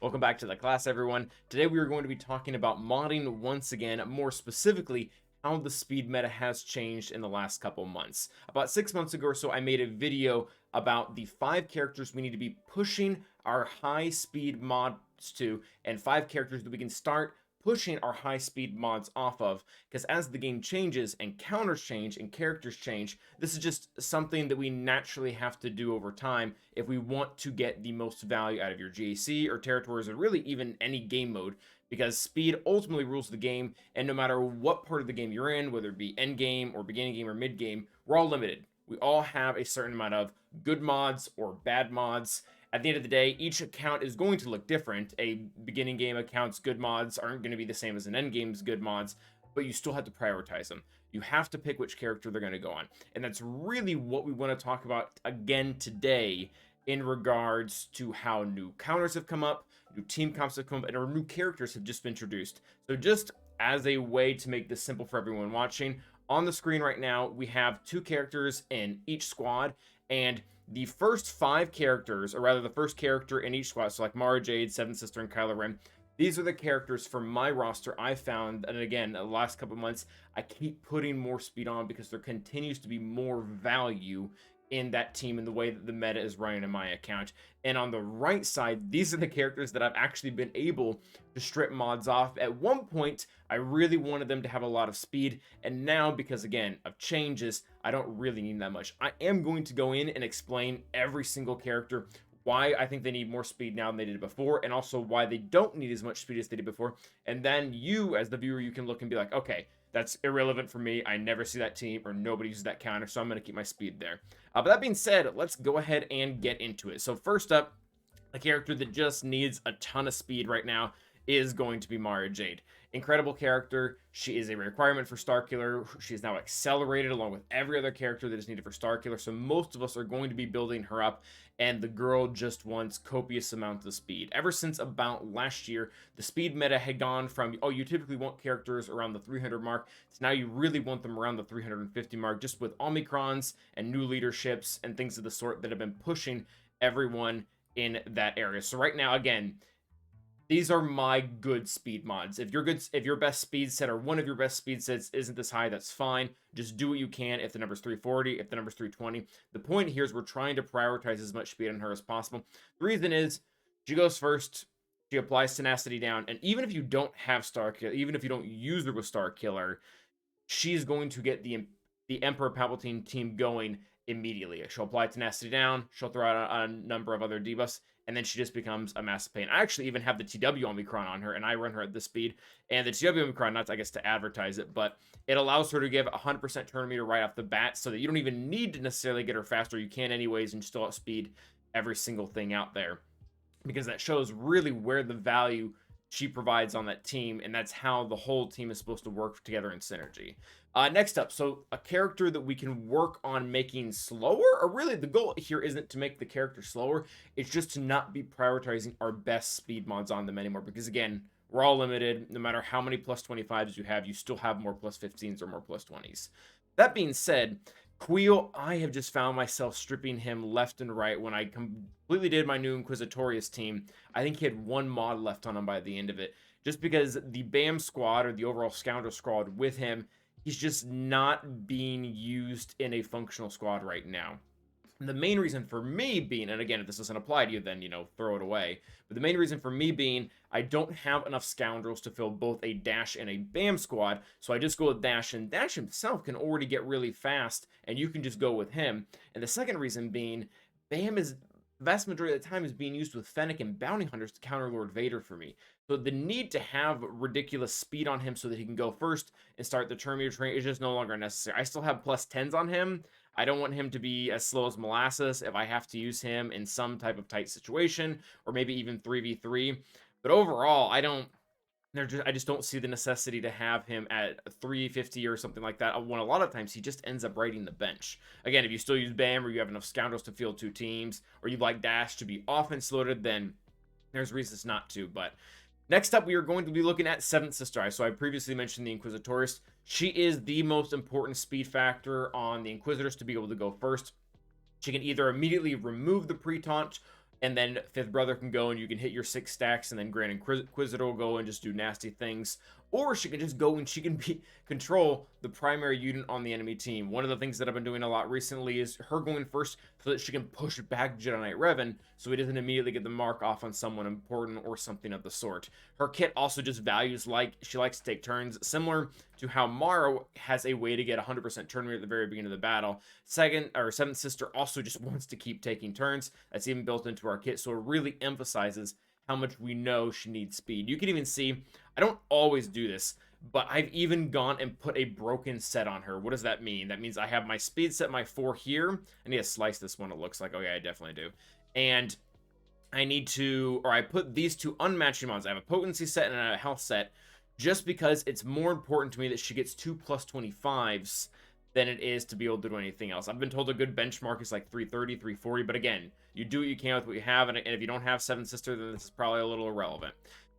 Welcome back to the class, everyone. Today we are going to be talking about modding once again, more specifically, how the speed meta has changed in the last couple months. About 6 months ago or so, I made a video about the 5 characters we need to be pushing our high speed mods to, and 5 characters that we can start pushing our high speed mods off of, because as the game changes and counters change and characters change, this is just something that we naturally have to do over time if we want to get the most value out of your GAC or territories, or really even any game mode, because speed ultimately rules the game. And no matter what part of the game you're in, whether it be end game or beginning game or mid game, we're all limited. We all have a certain amount of good mods or bad mods. At the end of the day, each account is going to look different. A beginning game account's good mods aren't going to be the same as an end game's good mods, but you still have to prioritize them. You have to pick which character they're going to go on. And that's really what we want to talk about again today, in regards to how new counters have come up, new team comps have come up, and our new characters have just been introduced. So just as a way to make this simple for everyone watching, on the screen right now, we have 2 characters in each squad, and the first 5 characters, or rather the first character in each squad, so like Mara, Jade, Seventh Sister, and Kylo Ren, these are the characters from my roster I found, and again, the last couple months, I keep putting more speed on because there continues to be more value in that team in the way that the meta is running in my account. And on the right side, these are the characters that I've actually been able to strip mods off. At one point, I really wanted them to have a lot of speed, and now, because again of changes, I don't really need that much. I am going to go in and explain every single character, why I think they need more speed now than they did before, and also why they don't need as much speed as they did before. And then you, as the viewer, you can look and be like, okay, that's irrelevant for me. I never see that team, or nobody uses that counter, so I'm going to keep my speed there. But that being said, let's go ahead and get into it. So first up, a character that just needs a ton of speed right now is going to be Mara Jade. Incredible character. She is a requirement for Starkiller. She is now accelerated along with every other character that is needed for Starkiller. So most of us are going to be building her up, and the girl just wants copious amounts of speed. Ever since about last year, the speed meta had gone from, oh, you typically want characters around the 300 mark, so now you really want them around the 350 mark, just with Omicrons and new leaderships and things of the sort that have been pushing everyone in that area. So right now, again, these are my good speed mods. If your best speed set, or one of your best speed sets, isn't this high, that's fine. Just do what you can. If the number's 340, if the number's 320, the point here is we're trying to prioritize as much speed on her as possible. The reason is she goes first, she applies tenacity down, and even if you don't have Starkiller, even if you don't use her with Starkiller, she's going to get the Emperor Palpatine team going immediately. She'll apply tenacity down, she'll throw out a number of other debuffs, and then she just becomes a massive pain. I actually even have the TW Omicron on her, and I run her at this speed. And the TW Omicron, not I guess to advertise it, but it allows her to give 100% turn meter right off the bat, so that you don't even need to necessarily get her faster. You can anyways, and still outspeed every single thing out there, because that shows really where the value she provides on that team, and that's how the whole team is supposed to work together in synergy. Next up, so a character that we can work on making slower, or really the goal here isn't to make the character slower, it's just to not be prioritizing our best speed mods on them anymore, because again, we're all limited. No matter how many plus 25s you have, you still have more plus 15s or more plus 20s. That being said, Queel, I have just found myself stripping him left and right. When I completely did my new Inquisitorius team, I think he had 1 mod left on him by the end of it, just because the BAM squad, or the overall Scoundrel squad with him, he's just not being used in a functional squad right now. And the main reason for me being, and again, if this doesn't apply to you, then, throw it away. But the main reason for me being, I don't have enough Scoundrels to fill both a Dash and a BAM squad, so I just go with Dash, and Dash himself can already get really fast, and you can just go with him. And the second reason being, BAM is, vast majority of the time, is being used with Fennec and Bounty Hunters to counter Lord Vader for me. So the need to have ridiculous speed on him so that he can go first and start the turn meter train is just no longer necessary. I still have plus 10s on him. I don't want him to be as slow as molasses if I have to use him in some type of tight situation, or maybe even 3v3. But overall, I just don't see the necessity to have him at 350 or something like that, when a lot of times he just ends up riding the bench. Again, if you still use BAM, or you have enough Scoundrels to field 2 teams, or you'd like Dash to be offense loaded, then there's reasons not to. But next up, we are going to be looking at Seventh Sister. So I previously mentioned the Inquisitorius. She is the most important speed factor on the Inquisitors to be able to go first. She can either immediately remove the pre-taunt and then fifth brother can go and you can hit your 6 stacks, and then Grand Inquisitor will go and just do nasty things. Or she can just go and she can control the primary unit on the enemy team. One of the things that I've been doing a lot recently is her going first so that she can push back Jedi Knight Revan so he doesn't immediately get the mark off on someone important or something of the sort. Her kit also just values, like, she likes to take turns, similar to how Mara has a way to get 100% turn rate at the very beginning of the battle. Seventh sister also just wants to keep taking turns. That's even built into our kit, so it really emphasizes how much we know she needs speed. You can even see, I don't always do this, but I've even gone and put a broken set on her. What does that mean? That means I have my speed set, my 4 here. I need to slice this one, it looks like. Oh yeah, I definitely do. And I need to, or I put these two unmatching mods. I have a potency set and a health set, just because it's more important to me that she gets 2 plus 25s than it is to be able to do anything else. I've been told a good benchmark is like 330, 340, but again, you do what you can with what you have, and if you don't have Seventh Sister, then this is probably a little irrelevant.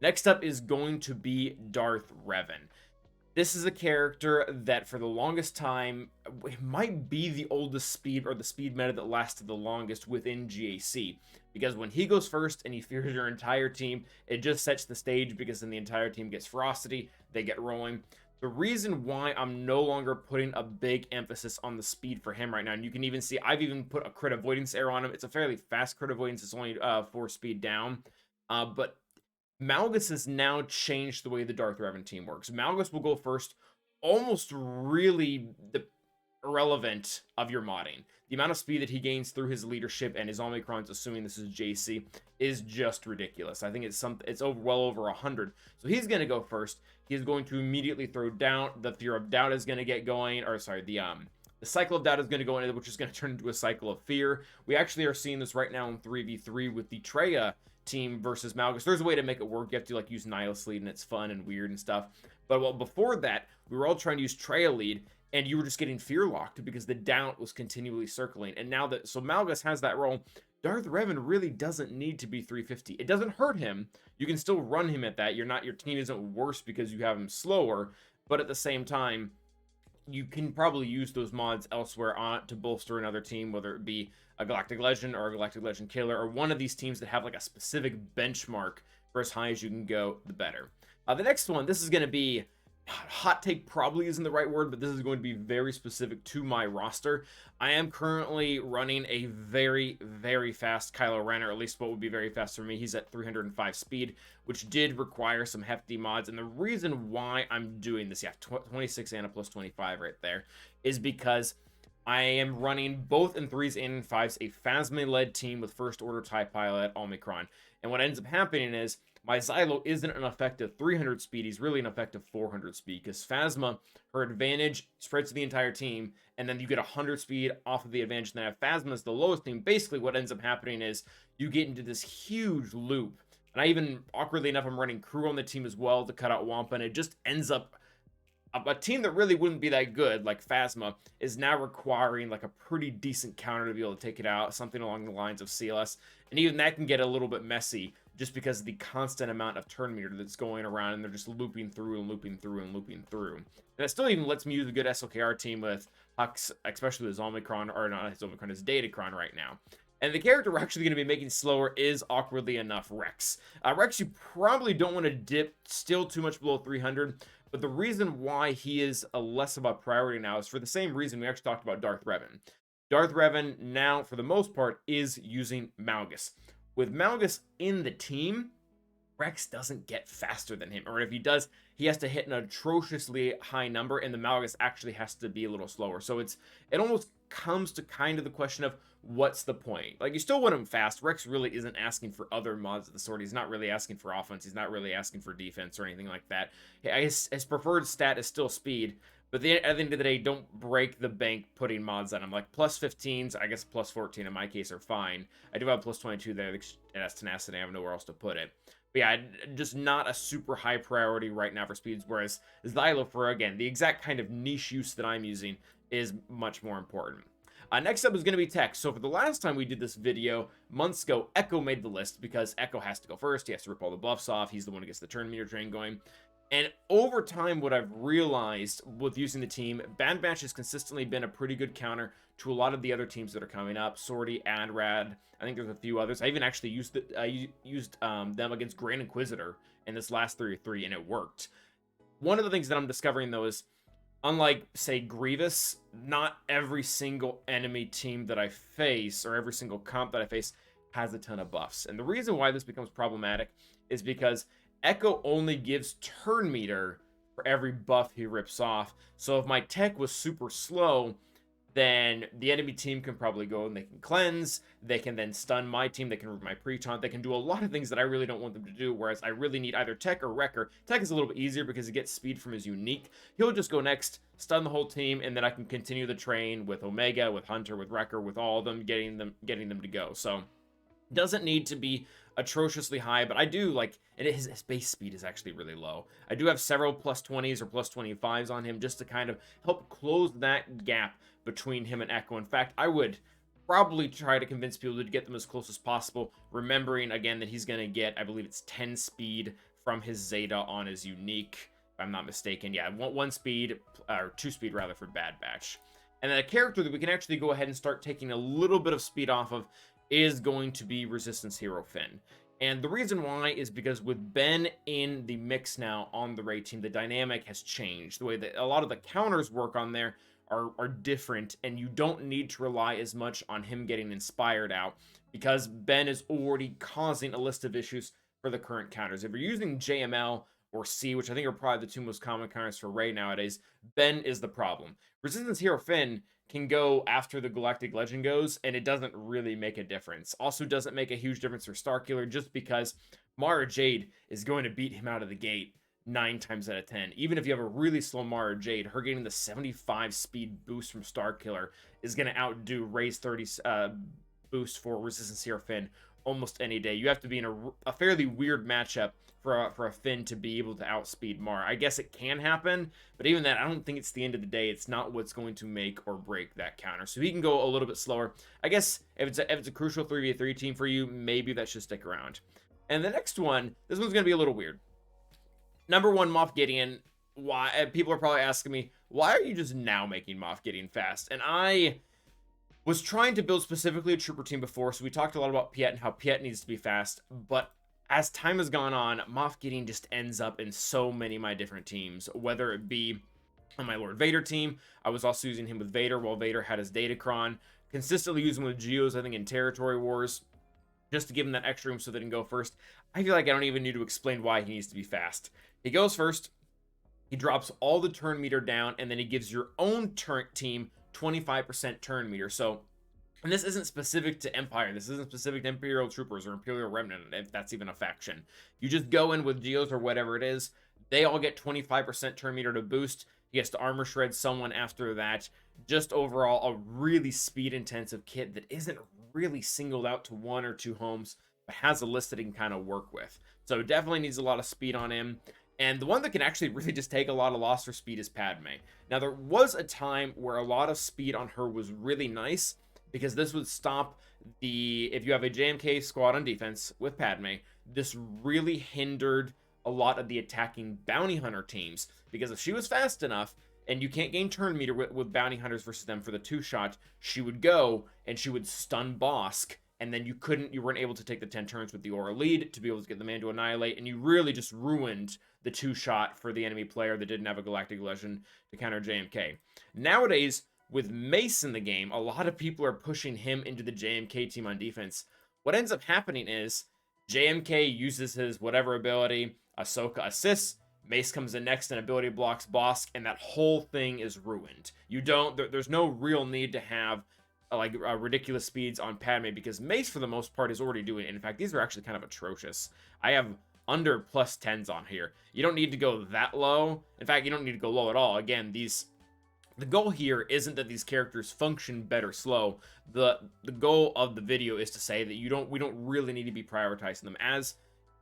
Next up is going to be Darth Revan. This is a character that for the longest time, it might be the oldest speed, or the speed meta that lasted the longest within GAC. Because when he goes first and he fears your entire team, it just sets the stage, because then the entire team gets ferocity, they get rolling. The reason why I'm no longer putting a big emphasis on the speed for him right now, and you can even see I've even put a crit avoidance arrow on him. It's a fairly fast crit avoidance. It's only 4 speed down. But Malgus has now changed the way the Darth Revan team works. Malgus will go first, almost really irrelevant of your modding. The amount of speed that he gains through his leadership and his Omicrons, assuming this is JC, is just ridiculous. I think it's well over 100. So he's going to go first. He's going to immediately throw down. The fear of doubt is going to get going, or sorry, the cycle of doubt is going to go in, which is going to turn into a cycle of fear. We actually are seeing this right now in 3v3 with the Traya team versus Malgus. There's a way to make it work. You have to like use Nihilus lead, and it's fun and weird and stuff. But well, before that, we were all trying to use Traya lead, and you were just getting fear locked because the doubt was continually circling. And now that, so Malgus has that role, Darth Revan really doesn't need to be 350. It doesn't hurt him. You can still run him at that. Your team isn't worse because you have him slower, but at the same time, you can probably use those mods elsewhere on to bolster another team, whether it be a Galactic Legend or a Galactic Legend Killer, or one of these teams that have like a specific benchmark for as high as you can go, the better. The next one, this is going to be, hot take probably isn't the right word, but this is going to be very specific to my roster. I am currently running a very, very fast Kylo Ren, or at least what would be very fast for me. He's at 305 speed, which did require some hefty mods. And the reason why I'm doing this, yeah, 26 and a plus 25 right there, is because I am running both in 3s and in 5s a Phasma-led team with First Order TIE Pilot Omicron. And what ends up happening is my Xylo isn't an effective 300 speed, he's really an effective 400 speed, because Phasma, her advantage spreads to the entire team, and then you get 100 speed off of the advantage, and then if Phasma is the lowest team, basically what ends up happening is you get into this huge loop. And I even, awkwardly enough, I'm running crew on the team as well to cut out Wampa, and it just ends up, a team that really wouldn't be that good, like Phasma, is now requiring like a pretty decent counter to be able to take it out, something along the lines of CLS, and even that can get a little bit messy, just because of the constant amount of turn meter that's going around, and they're just looping through and looping through and looping through. And it still even lets me use a good SLKR team with Hux, especially with his Omicron, or not his Omicron, his Datacron right now. And the character we're actually going to be making slower is, awkwardly enough, Rex. Rex, you probably don't want to dip still too much below 300, but the reason why he is a less of a priority now is for the same reason we actually talked about Darth Revan. Darth Revan now, for the most part, is using Malgus. With Malgus in the team, Rex doesn't get faster than him, or if he does, he has to hit an atrociously high number, and the Malgus actually has to be a little slower. So it almost comes to kind of the question of what's the point? Like, you still want him fast. Rex really isn't asking for other mods of the sort. He's not really asking for offense. He's not really asking for defense or anything like that. His preferred stat is still speed, but at the end of the day, don't break the bank putting mods on him. Like, plus 15s, I guess plus 14 in my case, are fine. I do have plus 22 there, and that's tenacity. I have nowhere else to put it. But yeah, just not a super high priority right now for speeds, whereas Xylo, for, again, the exact kind of niche use that I'm using, is much more important. Next up is going to be tech. So for the last time we did this video, months ago, Echo made the list, because Echo has to go first. He has to rip all the buffs off. He's the one who gets the turn meter train going. And over time, what I've realized with using the team, Bad Batch has consistently been a pretty good counter to a lot of the other teams that are coming up. Sortie, Adrad, I think there's a few others. I even actually used them against Grand Inquisitor in this last 3-3, and it worked. One of the things that I'm discovering, though, is unlike, say, Grievous, not every single enemy team that I face, or every single comp that I face, has a ton of buffs. And the reason why this becomes problematic is because Echo only gives turn meter for every buff he rips off. So if my tech was super slow, then the enemy team can probably go and they can cleanse, they can then stun my team, they can remove my pre-taunt, they can do a lot of things that I really don't want them to do, whereas I really need either Tech or Wrecker. Tech is a little bit easier because he gets speed from his unique. He'll just go next, stun the whole team, and then I can continue the train with Omega, with Hunter, with Wrecker, with all of them, getting them to go. So doesn't need to be atrociously high, but I do like, and his base speed is actually really low. I do have several plus 20s or plus 25s on him just to kind of help close that gap between him and Echo. In fact, I would probably try to convince people to get them as close as possible, remembering again that he's going to get, I believe it's 10 speed from his Zeta on his unique, if I'm not mistaken. Yeah, one speed, or 2 speed rather, for Bad Batch. And then a character that we can actually go ahead and start taking a little bit of speed off of is going to be Resistance Hero Finn. And the reason why is because with Ben in the mix now on the raid team, the dynamic has changed. The way that a lot of the counters work on there are different, and you don't need to rely as much on him getting inspired out because Ben is already causing a list of issues for the current counters. If you're using JML or C, which I think are probably the two most common counters for raid nowadays, Ben is the problem. Resistance Hero Finn can go after the Galactic Legend goes, and it doesn't really make a difference. Also doesn't make a huge difference for Starkiller just because Mara Jade is going to beat him out of the gate 9 times out of 10. Even if you have a really slow Mara Jade, her getting the 75 speed boost from Starkiller is going to outdo Ray's 30 boost for Resistance Hero Finn almost any day. You have to be in a fairly weird matchup for a Finn to be able to outspeed Mara. I guess it can happen, but even that, I don't think it's the end of the day. It's not what's going to make or break that counter. So he can go a little bit slower. I guess if it's a crucial 3v3 team for you, maybe that should stick around. And the next one, this one's going to be a little weird. Number 1, Moff Gideon. Why? People are probably asking me, why are you just now making Moff Gideon fast? And I was trying to build specifically a trooper team before, so we talked a lot about Piet and how Piet needs to be fast, but as time has gone on, Moff Gideon just ends up in so many of my different teams, whether it be on my Lord Vader team. I was also using him with Vader while Vader had his Datacron, consistently using him with Geos, I think, in Territory Wars, just to give him that extra room so they can go first. I feel like I don't even need to explain why he needs to be fast. He goes first, he drops all the turn meter down, and then he gives your own turn team 25% turn meter. So, and this isn't specific to Empire. This isn't specific to Imperial Troopers or Imperial Remnant, if that's even a faction. You just go in with Geos or whatever it is. They all get 25% turn meter to boost. He has to armor shred someone after that. Just overall, a really speed-intensive kit that isn't really singled out to 1 or 2 homes, but has a list that he can kind of work with. So definitely needs a lot of speed on him. And the one that can actually really just take a lot of loss for speed is Padme. Now, there was a time where a lot of speed on her was really nice, because this would stop if you have a JMK squad on defense with Padme, this really hindered a lot of the attacking bounty hunter teams, because if she was fast enough and you can't gain turn meter with bounty hunters versus them for the 2-shot, she would go and she would stun Bosk, and then you weren't able to take the 10 turns with the Aura lead to be able to get the man to annihilate, and you really just ruined the 2-shot for the enemy player that didn't have a Galactic Legend to counter JMK. Nowadays, with Mace in the game, a lot of people are pushing him into the JMK team on defense. What ends up happening is JMK uses his whatever ability, Ahsoka assists, Mace comes in next and ability blocks Bosk, and that whole thing is ruined. There's no real need to have ridiculous speeds on Padme, because Mace for the most part is already doing it. In fact, these are actually kind of atrocious. I have under plus 10s on here. You don't need to go that low. In fact, you don't need to go low at all. Again, the goal here isn't that these characters function better slow. The goal of the video is to say that we don't really need to be prioritizing them. As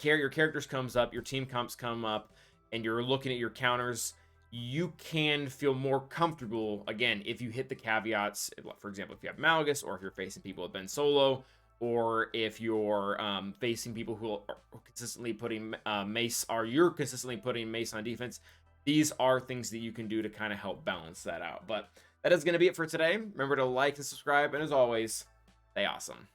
your characters comes up, your team comps come up, and you're looking at your counters, you can feel more comfortable, again, if you hit the caveats. For example, if you have Malgus, or if you're facing people with Ben Solo, or if you're facing people who are consistently putting mace, or you're consistently putting mace on defense, these are things that you can do to kind of help balance that out. But that is going to be it for today. Remember to like and subscribe, and as always, stay awesome.